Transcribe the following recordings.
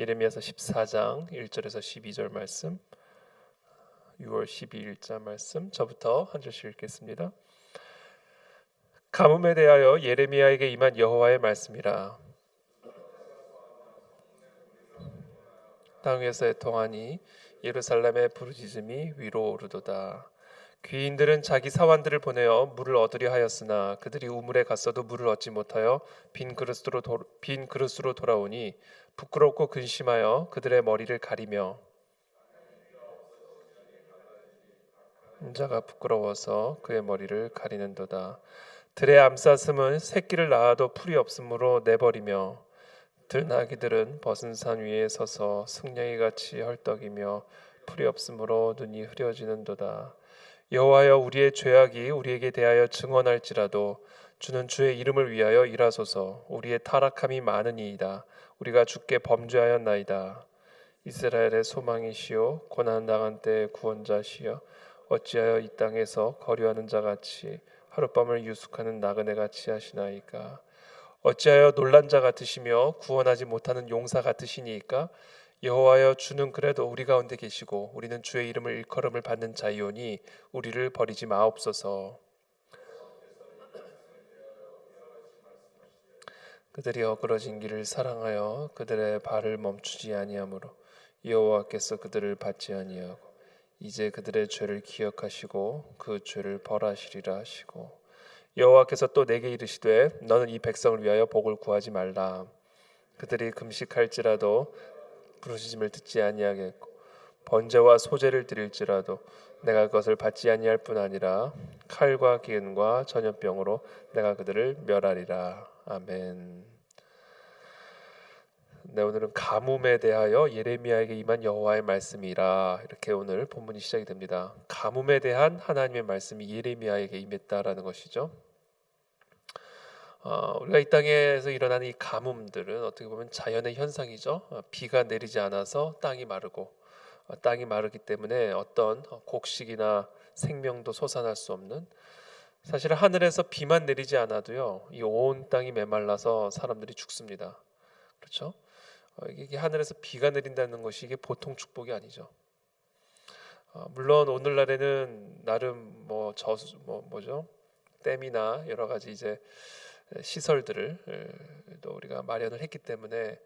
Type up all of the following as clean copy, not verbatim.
예레미야서 14장 1절에서 12절 말씀, 6월 12일자 말씀, 저부터 한 절씩 읽겠습니다. 가뭄에 대하여 예레미야에게 임한 여호와의 말씀이라. 땅 위에서 애통하니 예루살렘의 부르짖음이 위로 오르도다. 귀인들은 자기 사환들을 보내어 물을 얻으려 하였으나 그들이 우물에 갔어도 물을 얻지 못하여 빈 그릇으로 돌아오니 부끄럽고 근심하여 그들의 머리를 가리며 자가 부끄러워서 그의 머리를 가리는도다. 들의 암사슴은 새끼를 낳아도 풀이 없으므로 내버리며 들나귀들은 벗은 산 위에 서서 승냥이 같이 헐떡이며 풀이 없으므로 눈이 흐려지는도다. 여호와여, 우리의 죄악이 우리에게 대하여 증언할지라도 주는 주의 이름을 위하여 일하소서. 우리의 타락함이 많으니이다. 우리가 주께 범죄하였나이다. 이스라엘의 소망이시요 고난당한 때의 구원자시여, 어찌하여 이 땅에서 거류하는 자같이 하룻밤을 유숙하는 나그네같이 하시나이까. 어찌하여 놀란 자 같으시며 구원하지 못하는 용사 같으시니이까. 여호와여, 주는 그래도 우리 가운데 계시고 우리는 주의 이름을 일컬음을 받는 자이오니 우리를 버리지 마옵소서. 그들이 어그러진 길을 사랑하여 그들의 발을 멈추지 아니하므로 여호와께서 그들을 받지 아니하고 이제 그들의 죄를 기억하시고 그 죄를 벌하시리라 하시고, 여호와께서 또 내게 이르시되 너는 이 백성을 위하여 복을 구하지 말라. 그들이 금식할지라도 부르짖음을 듣지 아니하겠고 번제와 소제를 드릴지라도 내가 그것을 받지 아니할 뿐 아니라 칼과 기근과 전염병으로 내가 그들을 멸하리라. 아멘. 네, 오늘은 가뭄에 대하여 예레미야에게 임한 여호와의 말씀이라, 이렇게 오늘 본문이 시작이 됩니다. 가뭄에 대한 하나님의 말씀이 예레미야에게 임했다라는 것이죠. 우리가 이 땅에서 일어나는 이 가뭄들은 어떻게 보면 자연의 현상이죠. 비가 내리지 않아서 땅이 마르고, 땅이 마르기 때문에 어떤 곡식이나 생명도 솟아날 수 없는, 사실 하늘에서 비만 내리지 않아도요, 이 온 땅이 메말라서 사람들이 죽습니다. 그렇죠? 이게 하늘에서 비가 내린다는 것이 이게 보통 축복이 아니죠. 물론 오늘날에는 나름 뭐죠? 댐이나 여러 가지 이제 시설들을 또 우리가 마련을 했기 때문에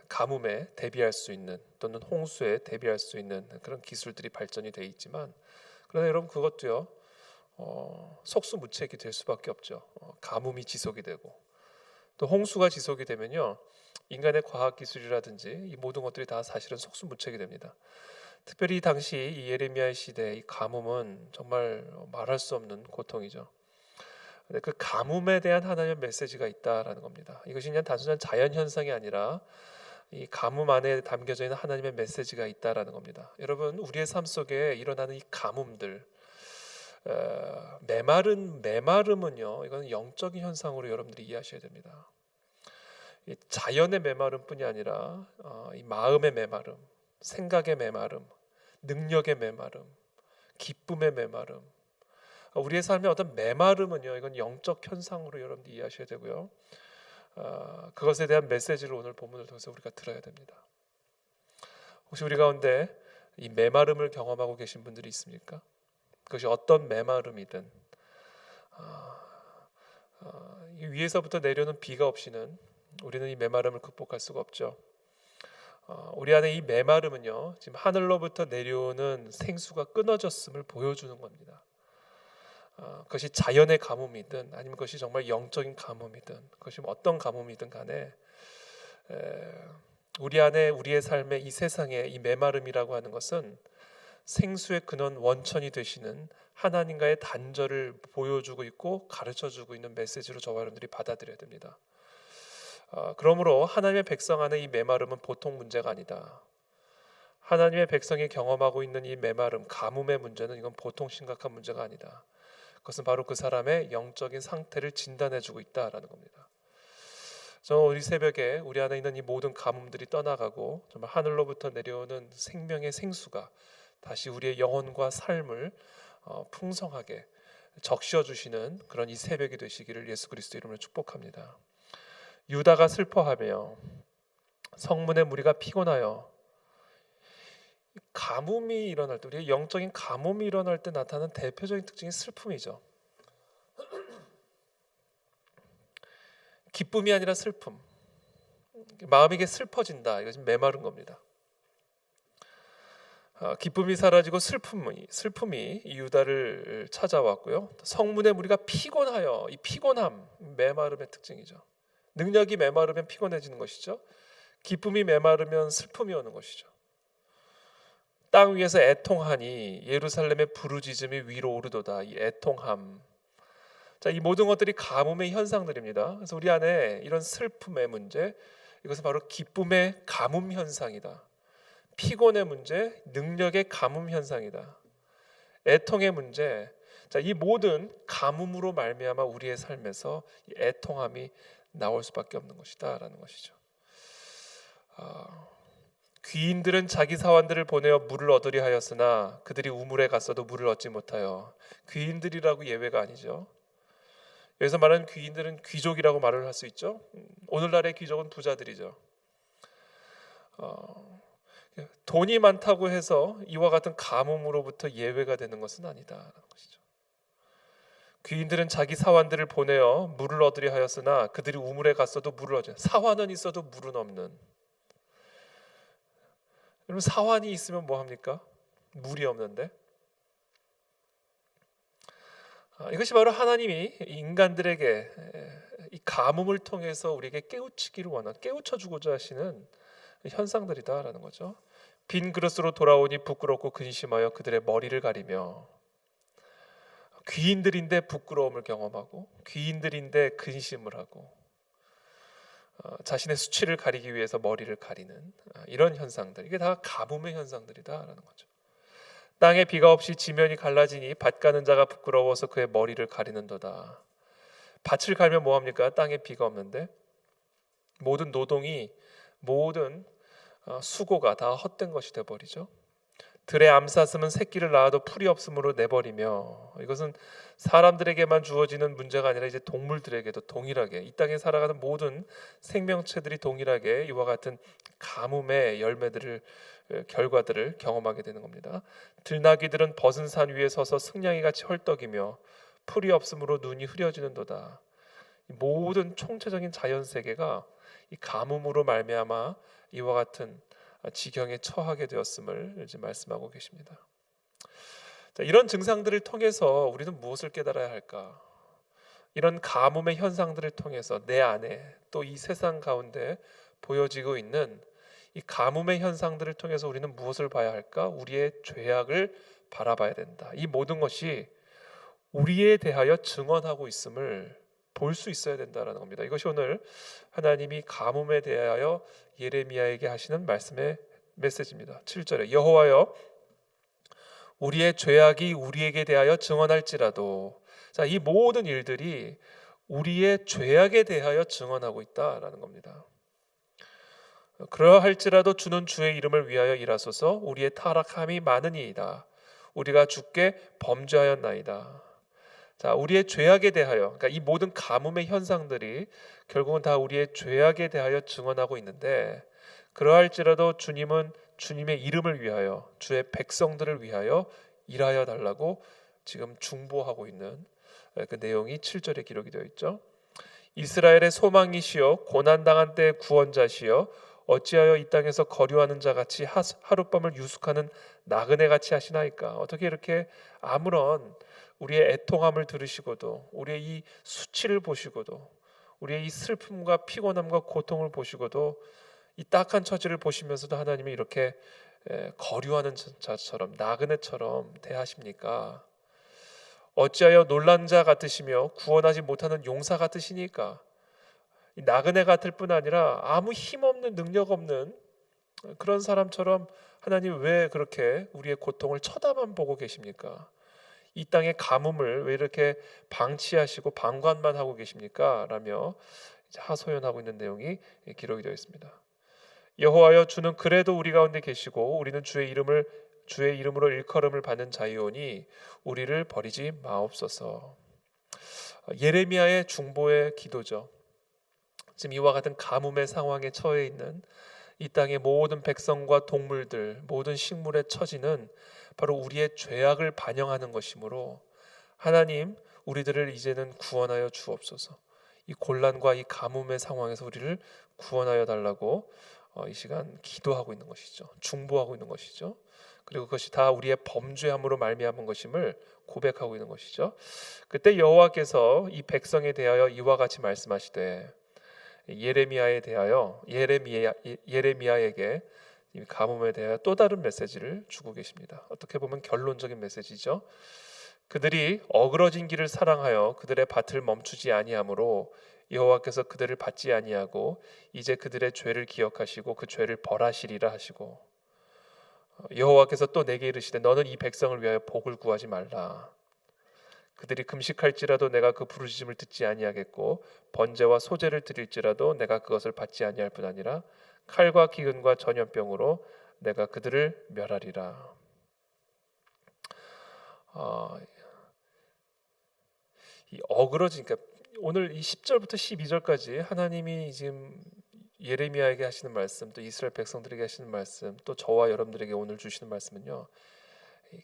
가뭄에 대비할 수 있는, 또는 홍수에 대비할 수 있는 그런 기술들이 발전이 돼 있지만, 그러나 여러분 그것도요 속수무책이 될 수밖에 없죠. 가뭄이 지속이 되고 또 홍수가 지속이 되면요, 인간의 과학기술이라든지 이 모든 것들이 다 사실은 속수무책이 됩니다. 특별히 당시 이 예레미야의 시대, 이 가뭄은 정말 말할 수 없는 고통이죠. 근데 그 가뭄에 대한 하나님의 메시지가 있다라는 겁니다. 이것이 그냥 단순한 자연 현상이 아니라 이 가뭄 안에 담겨져 있는 하나님의 메시지가 있다라는 겁니다. 여러분, 우리의 삶 속에 일어나는 이 가뭄들, 메마름은요, 이건 영적인 현상으로 여러분들이 이해하셔야 됩니다. 이 자연의 메마름뿐이 아니라 이 마음의 메마름, 생각의 메마름, 능력의 메마름, 기쁨의 메마름, 우리의 삶의 어떤 메마름은요, 이건 영적 현상으로 여러분들이 이해하셔야 되고요. 그것에 대한 메시지를 오늘 본문을 통해서 우리가 들어야 됩니다. 혹시 우리 가운데 이 메마름을 경험하고 계신 분들이 있습니까? 그것이 어떤 메마름이든 위에서부터 내려오는 비가 없이는 우리는 이 메마름을 극복할 수가 없죠. 우리 안에 이 메마름은요, 지금 하늘로부터 내려오는 생수가 끊어졌음을 보여주는 겁니다. 그것이 자연의 가뭄이든 아니면 그것이 정말 영적인 가뭄이든, 그것이 어떤 가뭄이든 간에 우리 안에, 우리의 삶에, 이 세상에 이 메마름이라고 하는 것은 생수의 근원, 원천이 되시는 하나님과의 단절을 보여주고 있고 가르쳐주고 있는 메시지로 저와 여러분들이 받아들여야 됩니다. 그러므로 하나님의 백성 안에 이 메마름은 보통 문제가 아니다. 하나님의 백성이 경험하고 있는 이 메마름, 가뭄의 문제는 이건 보통 심각한 문제가 아니다. 그것은 바로 그 사람의 영적인 상태를 진단해주고 있다라는 겁니다. 우리 새벽에 우리 안에 있는 이 모든 가뭄들이 떠나가고 정말 하늘로부터 내려오는 생명의 생수가 다시 우리의 영혼과 삶을 풍성하게 적셔 주시는 그런 이 새벽이 되시기를 예수 그리스도 이름으로 축복합니다. 유다가 슬퍼하며 성문의 무리가 피곤하여. 가뭄이 일어날 때, 우리의 영적인 가뭄이 일어날 때 나타나는 대표적인 특징이 슬픔이죠. 기쁨이 아니라 슬픔. 마음이 이게 슬퍼진다. 이거 지금 메마른 겁니다. 기쁨이 사라지고 슬픔이 유다를 찾아왔고요. 성문의 무리가 피곤하여. 이 피곤함, 메마름의 특징이죠. 능력이 메마르면 피곤해지는 것이죠. 기쁨이 메마르면 슬픔이 오는 것이죠. 땅 위에서 애통하니 예루살렘의 부르짖음이 위로 오르도다. 이 애통함. 자, 이 모든 것들이 가뭄의 현상들입니다. 그래서 우리 안에 이런 슬픔의 문제, 이것은 바로 기쁨의 가뭄 현상이다. 피곤의 문제, 능력의 가뭄 현상이다. 애통의 문제, 자, 이 모든 가뭄으로 말미암아 우리의 삶에서 이 애통함이 나올 수밖에 없는 것이다라는 것이죠. 귀인들은 자기 사환들을 보내어 물을 얻으려 하였으나 그들이 우물에 갔어도 물을 얻지 못하여. 귀인들이라고 예외가 아니죠. 여기서 말하는 귀인들은 귀족이라고 말을 할 수 있죠. 오늘날의 귀족은 부자들이죠. 돈이 많다고 해서 이와 같은 가뭄으로부터 예외가 되는 것은 아니다라는 것이죠. 귀인들은 자기 사환들을 보내어 물을 얻으려 하였으나 그들이 우물에 갔어도 물을 얻지. 사환은 있어도 물은 없는. 여러분, 사환이 있으면 뭐 합니까? 물이 없는데. 이것이 바로 하나님이 인간들에게 이 가뭄을 통해서 우리에게 깨우치기를 깨우쳐주고자 하시는 현상들이다라는 거죠. 빈 그릇으로 돌아오니 부끄럽고 근심하여 그들의 머리를 가리며. 귀인들인데 부끄러움을 경험하고, 귀인들인데 근심을 하고, 자신의 수치를 가리기 위해서 머리를 가리는 이런 현상들, 이게 다 가뭄의 현상들이다라는 거죠. 땅에 비가 없이 지면이 갈라지니 밭 가는 자가 부끄러워서 그의 머리를 가리는도다. 밭을 갈면 뭐합니까? 땅에 비가 없는데 모든 노동이, 모든 수고가 다 헛된 것이 되어버리죠. 들의 암사슴은 새끼를 낳아도 풀이 없으므로 내버리며. 이것은 사람들에게만 주어지는 문제가 아니라 이제 동물들에게도 동일하게, 이 땅에 살아가는 모든 생명체들이 동일하게 이와 같은 가뭄의 결과들을 경험하게 되는 겁니다. 들나귀들은 벗은 산 위에 서서 승냥이같이 헐떡이며 풀이 없으므로 눈이 흐려지는도다. 모든 총체적인 자연 세계가 이 가뭄으로 말미암아 이와 같은 지경에 처하게 되었음을 이제 말씀하고 계십니다. 자, 이런 증상들을 통해서 우리는 무엇을 깨달아야 할까? 이런 가뭄의 현상들을 통해서 내 안에 또 이 세상 가운데 보여지고 있는 이 가뭄의 현상들을 통해서 우리는 무엇을 봐야 할까? 우리의 죄악을 바라봐야 된다. 이 모든 것이 우리에 대하여 증언하고 있음을 볼 수 있어야 된다라는 겁니다. 이것이 오늘 하나님이 가뭄에 대하여 예레미야에게 하시는 말씀의 메시지입니다. 7절에 여호와여 우리의 죄악이 우리에게 대하여 증언할지라도. 자, 이 모든 일들이 우리의 죄악에 대하여 증언하고 있다라는 겁니다. 그러할지라도 주는 주의 이름을 위하여 일하소서. 우리의 타락함이 많으니이다. 우리가 주께 범죄하였나이다. 자, 우리의 죄악에 대하여, 그러니까 이 모든 가뭄의 현상들이 결국은 다 우리의 죄악에 대하여 증언하고 있는데, 그러할지라도 주님은 주님의 이름을 위하여, 주의 백성들을 위하여 일하여 달라고 지금 중보하고 있는 그 내용이 7절에 기록이 되어 있죠. 이스라엘의 소망이시여 고난당한 때의 구원자시여 어찌하여 이 땅에서 거류하는 자같이 하룻밤을 유숙하는 나그네같이 하시나이까. 어떻게 이렇게 아무런 우리의 애통함을 들으시고도, 우리의 이 수치를 보시고도, 우리의 이 슬픔과 피곤함과 고통을 보시고도, 이 딱한 처지를 보시면서도 하나님이 이렇게 거류하는 자처럼, 나그네처럼 대하십니까? 어찌하여 놀란 자 같으시며 구원하지 못하는 용사 같으시니까? 이 나그네 같을 뿐 아니라 아무 힘없는, 능력 없는 그런 사람처럼 하나님 왜 그렇게 우리의 고통을 쳐다만 보고 계십니까? 이 땅의 가뭄을 왜 이렇게 방치하시고 방관만 하고 계십니까? 라며 하소연하고 있는 내용이 기록이 되어 있습니다. 여호와여 주는 그래도 우리 가운데 계시고 우리는 주의 이름으로 일컬음을 받는 자이오니 우리를 버리지 마옵소서. 예레미야의 중보의 기도죠. 지금 이와 같은 가뭄의 상황에 처해 있는 이 땅의 모든 백성과 동물들, 모든 식물의 처지는 바로 우리의 죄악을 반영하는 것이므로 하나님, 우리들을 이제는 구원하여 주옵소서. 이 곤란과 이 가뭄의 상황에서 우리를 구원하여 달라고 이 시간 기도하고 있는 것이죠. 중보하고 있는 것이죠. 그리고 그것이 다 우리의 범죄함으로 말미암은 것임을 고백하고 있는 것이죠. 그때 여호와께서 이 백성에 대하여 이와 같이 말씀하시되 예레미야에게 이 가뭄에 대하여 또 다른 메시지를 주고 계십니다. 어떻게 보면 결론적인 메시지죠. 그들이 어그러진 길을 사랑하여 그들의 밭을 멈추지 아니하므로 여호와께서 그들을 받지 아니하고 이제 그들의 죄를 기억하시고 그 죄를 벌하시리라 하시고, 여호와께서 또 내게 이르시되 너는 이 백성을 위하여 복을 구하지 말라. 그들이 금식할지라도 내가 그 부르짖음을 듣지 아니하겠고 번제와 소제를 드릴지라도 내가 그것을 받지 아니할 뿐 아니라 칼과 기근과 전염병으로 내가 그들을 멸하리라. 이 어그러진, 그러니까 오늘 이 10절부터 12절까지 하나님이 지금 예레미야에게 하시는 말씀, 또 이스라엘 백성들에게 하시는 말씀, 또 저와 여러분들에게 오늘 주시는 말씀은요,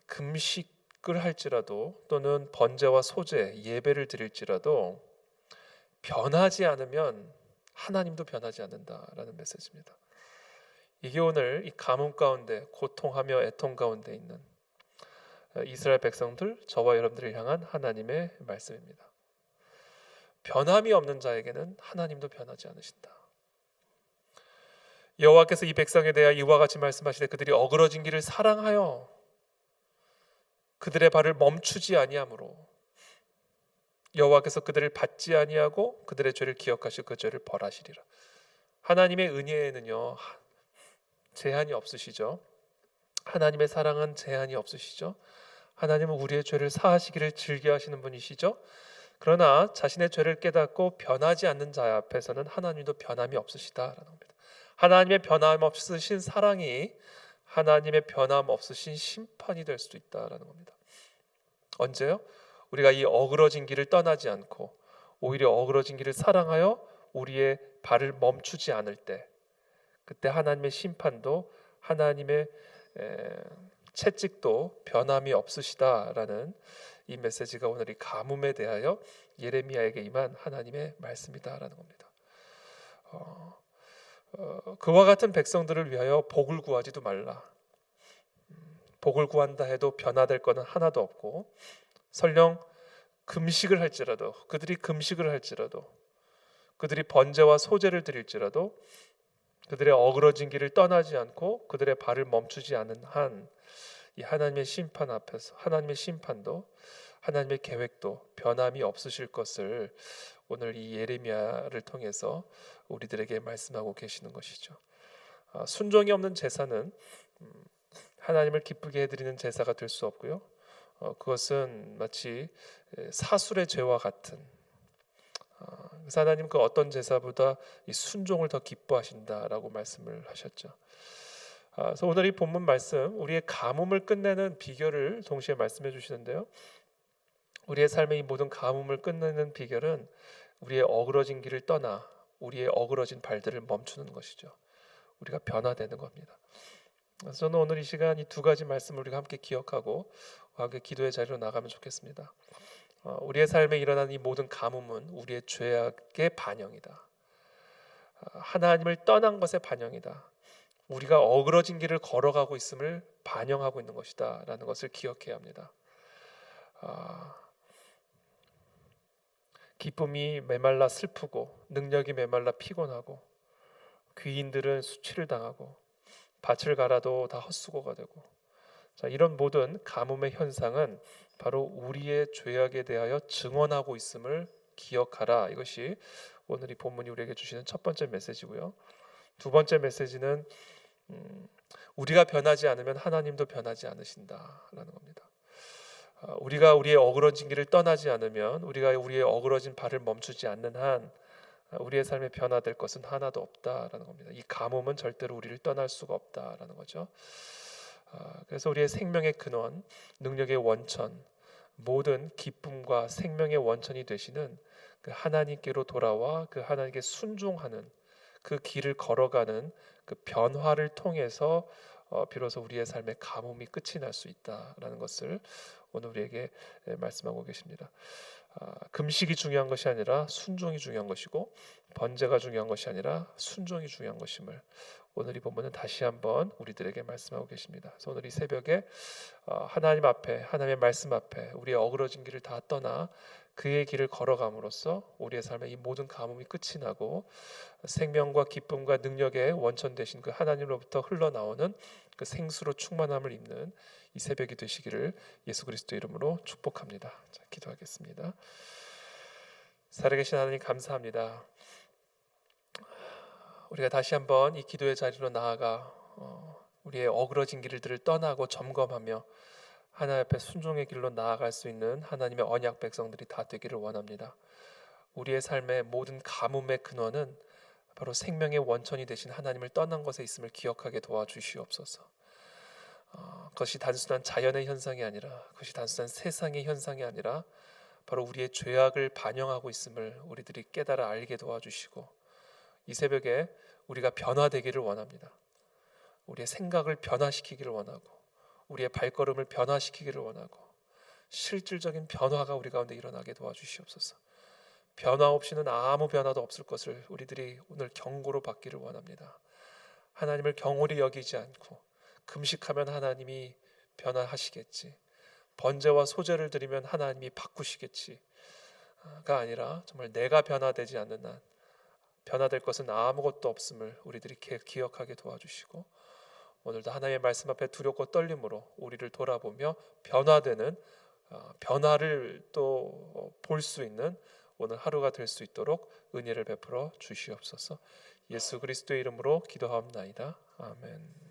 금식을 할지라도 또는 번제와 소제, 예배를 드릴지라도 변하지 않으면 하나님도 변하지 않는다라는 메시지입니다. 이게 오늘 이 가뭄 가운데 고통하며 애통 가운데 있는 이스라엘 백성들, 저와 여러분들을 향한 하나님의 말씀입니다. 변함이 없는 자에게는 하나님도 변하지 않으신다. 여호와께서 이 백성에 대하여 이와 같이 말씀하시되 그들이 어그러진 길을 사랑하여 그들의 발을 멈추지 아니하므로 여호와께서 그들을 받지 아니하고 그들의 죄를 기억하시고 그 죄를 벌하시리라. 하나님의 은혜에는요 제한이 없으시죠. 하나님의 사랑은 제한이 없으시죠. 하나님은 우리의 죄를 사하시기를 즐겨하시는 분이시죠. 그러나 자신의 죄를 깨닫고 변하지 않는 자 앞에서는 하나님도 변함이 없으시다라는 겁니다. 하나님의 변함 없으신 사랑이 하나님의 변함 없으신 심판이 될 수도 있다라는 겁니다. 언제요? 우리가 이 어그러진 길을 떠나지 않고 오히려 어그러진 길을 사랑하여 우리의 발을 멈추지 않을 때, 그때 하나님의 심판도 하나님의 채찍도 변함이 없으시다라는 이 메시지가 오늘 이 가뭄에 대하여 예레미야에게 임한 하나님의 말씀이다라는 겁니다. 그와 같은 백성들을 위하여 복을 구하지도 말라. 복을 구한다 해도 변화될 것은 하나도 없고, 설령 금식을 할지라도, 그들이 금식을 할지라도, 그들이 번제와 소제를 드릴지라도, 그들의 어그러진 길을 떠나지 않고 그들의 발을 멈추지 않은 한 이 하나님의 심판 앞에서 하나님의 심판도 하나님의 계획도 변함이 없으실 것을 오늘 이 예레미야를 통해서 우리들에게 말씀하고 계시는 것이죠. 순종이 없는 제사는 하나님을 기쁘게 해드리는 제사가 될 수 없고요. 그것은 마치 사술의 죄와 같은, 그래서 하나님 그 어떤 제사보다 이 순종을 더 기뻐하신다라고 말씀을 하셨죠. 그래서 오늘 이 본문 말씀, 우리의 가뭄을 끝내는 비결을 동시에 말씀해 주시는데요. 우리의 삶의 이 모든 가뭄을 끝내는 비결은 우리의 어그러진 길을 떠나 우리의 어그러진 발들을 멈추는 것이죠. 우리가 변화되는 겁니다. 그래서 저는 오늘 이 시간 이 두 가지 말씀을 우리가 함께 기억하고 함께 기도의 자리로 나가면 좋겠습니다. 우리의 삶에 일어나는 이 모든 가뭄은 우리의 죄악의 반영이다. 하나님을 떠난 것의 반영이다. 우리가 어그러진 길을 걸어가고 있음을 반영하고 있는 것이다 라는 것을 기억해야 합니다. 기쁨이 메말라 슬프고 능력이 메말라 피곤하고 귀인들은 수치를 당하고 밭을 갈아도 다 헛수고가 되고, 자, 이런 모든 가뭄의 현상은 바로 우리의 죄악에 대하여 증언하고 있음을 기억하라. 이것이 오늘 이 본문이 우리에게 주시는 첫 번째 메시지고요. 두 번째 메시지는 우리가 변하지 않으면 하나님도 변하지 않으신다라는 겁니다. 우리가 우리의 어그러진 길을 떠나지 않으면, 우리가 우리의 어그러진 발을 멈추지 않는 한 우리의 삶에 변화될 것은 하나도 없다라는 겁니다. 이 가뭄은 절대로 우리를 떠날 수가 없다라는 거죠. 그래서 우리의 생명의 근원, 능력의 원천, 모든 기쁨과 생명의 원천이 되시는 그 하나님께로 돌아와 그 하나님께 순종하는 그 길을 걸어가는 그 변화를 통해서 비로소 우리의 삶의 가뭄이 끝이 날 수 있다라는 것을 오늘 우리에게 말씀하고 계십니다. 금식이 중요한 것이 아니라 순종이 중요한 것이고, 번제가 중요한 것이 아니라 순종이 중요한 것임을 오늘 이 본문은 다시 한번 우리들에게 말씀하고 계십니다. 그래서 오늘 이 새벽에 하나님 앞에, 하나님의 말씀 앞에 우리의 어그러진 길을 다 떠나 그의 길을 걸어감으로써 우리의 삶의 이 모든 가뭄이 끝이 나고 생명과 기쁨과 능력의 원천 되신 그 하나님으로부터 흘러나오는 그 생수로 충만함을 입는 이 새벽이 되시기를 예수 그리스도 이름으로 축복합니다. 자, 기도하겠습니다. 살아계신 하나님 감사합니다. 우리가 다시 한번 이 기도의 자리로 나아가 우리의 어그러진 길들을 떠나고 점검하며 하나님 앞에 순종의 길로 나아갈 수 있는 하나님의 언약 백성들이 다 되기를 원합니다. 우리의 삶의 모든 가뭄의 근원은 바로 생명의 원천이 되신 하나님을 떠난 것에 있음을 기억하게 도와주시옵소서. 그것이 단순한 자연의 현상이 아니라, 그것이 단순한 세상의 현상이 아니라 바로 우리의 죄악을 반영하고 있음을 우리들이 깨달아 알게 도와주시고, 이 새벽에 우리가 변화되기를 원합니다. 우리의 생각을 변화시키기를 원하고, 우리의 발걸음을 변화시키기를 원하고, 실질적인 변화가 우리 가운데 일어나게 도와주시옵소서. 변화 없이는 아무 변화도 없을 것을 우리들이 오늘 경고로 받기를 원합니다. 하나님을 경홀히 여기지 않고, 금식하면 하나님이 변화하시겠지, 번제와 소제를 드리면 하나님이 바꾸시겠지가 아니라 정말 내가 변화되지 않는 한 변화될 것은 아무것도 없음을 우리들이 기억하게 도와주시고, 오늘도 하나님의 말씀 앞에 두렵고 떨림으로 우리를 돌아보며 변화되는, 변화를 또 볼 수 있는 오늘 하루가 될 수 있도록 은혜를 베풀어 주시옵소서. 예수 그리스도의 이름으로 기도하옵나이다. 아멘.